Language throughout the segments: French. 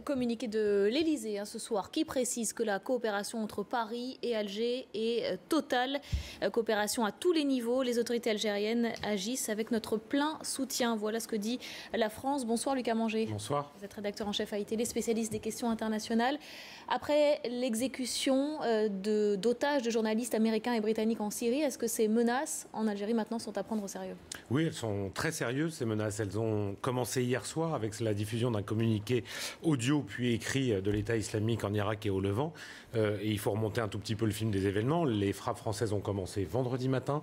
Communiqué de l'Elysée ce soir qui précise que la coopération entre Paris et Alger est totale. Coopération à tous les niveaux. Les autorités algériennes agissent avec notre plein soutien. Voilà ce que dit la France. Bonsoir Lucas Manger. Bonsoir. Vous êtes rédacteur en chef à ITL, spécialiste des questions internationales. Après l'exécution d'otages de journalistes américains et britanniques en Syrie, est-ce que ces menaces en Algérie maintenant sont à prendre au sérieux? Oui, elles sont très sérieuses, ces menaces. Elles ont commencé hier soir avec la diffusion d'un communiqué audio puis écrit de l'État islamique en Irak et au Levant. Et il faut remonter un tout petit peu le film des événements. Les frappes françaises ont commencé vendredi matin.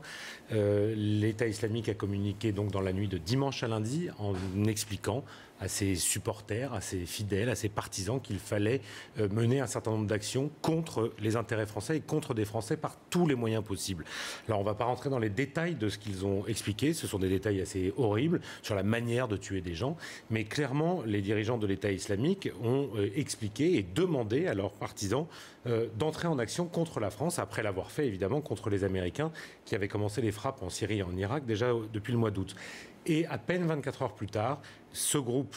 L'État islamique a communiqué donc dans la nuit de dimanche à lundi en expliquant à ses supporters, à ses fidèles, à ses partisans qu'il fallait mener un certain nombre d'actions contre les intérêts français et contre des Français par tous les moyens possibles. Alors on ne va pas rentrer dans les détails de ce qu'ils ont expliqué, ce sont des détails assez horribles sur la manière de tuer des gens, mais clairement les dirigeants de l'État islamique ont expliqué et demandé à leurs partisans d'entrer en action contre la France, après l'avoir fait évidemment contre les Américains qui avaient commencé les frappes en Syrie et en Irak déjà depuis le mois d'août. Et à peine 24 heures plus tard, ce groupe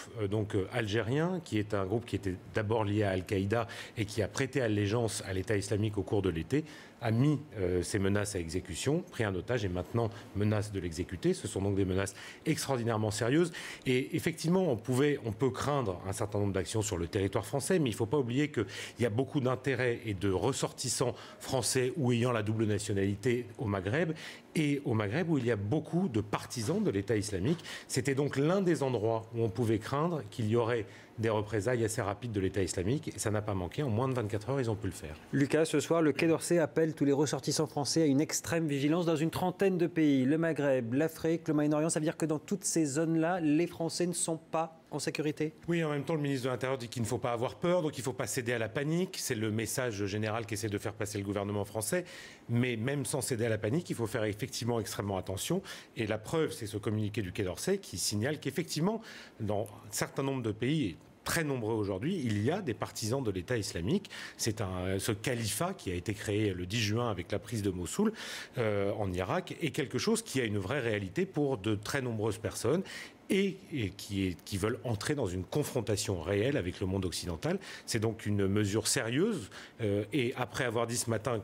algérien, qui est un groupe qui était d'abord lié à Al-Qaïda et qui a prêté allégeance à l'État islamique au cours de l'été, a mis ces menaces à exécution, pris un otage et maintenant menace de l'exécuter. Ce sont donc des menaces extraordinairement sérieuses. Et effectivement, on peut craindre un certain nombre d'actions sur le territoire français, mais il ne faut pas oublier qu'il y a beaucoup d'intérêts et de ressortissants français ou ayant la double nationalité au Maghreb, et au Maghreb où il y a beaucoup de partisans de l'État islamique. C'était donc l'un des endroits où on pouvait craindre qu'il y aurait des représailles assez rapides de l'État islamique. Et ça n'a pas manqué. En moins de 24 heures, ils ont pu le faire. Lucas, ce soir, le Quai d'Orsay appelle tous les ressortissants français à une extrême vigilance dans une trentaine de pays. Le Maghreb, l'Afrique, le Moyen-Orient. Ça veut dire que dans toutes ces zones-là, les Français ne sont pas en sécurité? Oui, en même temps, le ministre de l'Intérieur dit qu'il ne faut pas avoir peur, donc il ne faut pas céder à la panique. C'est le message général qu'essaie de faire passer le gouvernement français. Mais même sans céder à la panique, il faut faire effectivement extrêmement attention. Et la preuve, c'est ce communiqué du Quai d'Orsay qui signale qu'effectivement, dans un certain nombre de pays, très nombreux aujourd'hui, il y a des partisans de l'État islamique. C'est ce califat qui a été créé le 10 juin avec la prise de Mossoul en Irak est quelque chose qui a une vraie réalité pour de très nombreuses personnes et qui veulent entrer dans une confrontation réelle avec le monde occidental. C'est donc une mesure sérieuse et après avoir dit ce matin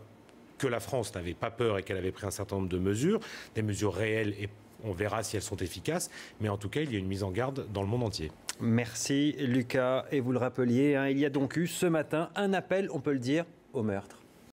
que la France n'avait pas peur et qu'elle avait pris un certain nombre de mesures, des mesures réelles et on verra si elles sont efficaces, mais en tout cas, il y a une mise en garde dans le monde entier. Merci Lucas. Et vous le rappeliez, il y a donc eu ce matin un appel, on peut le dire, au meurtre.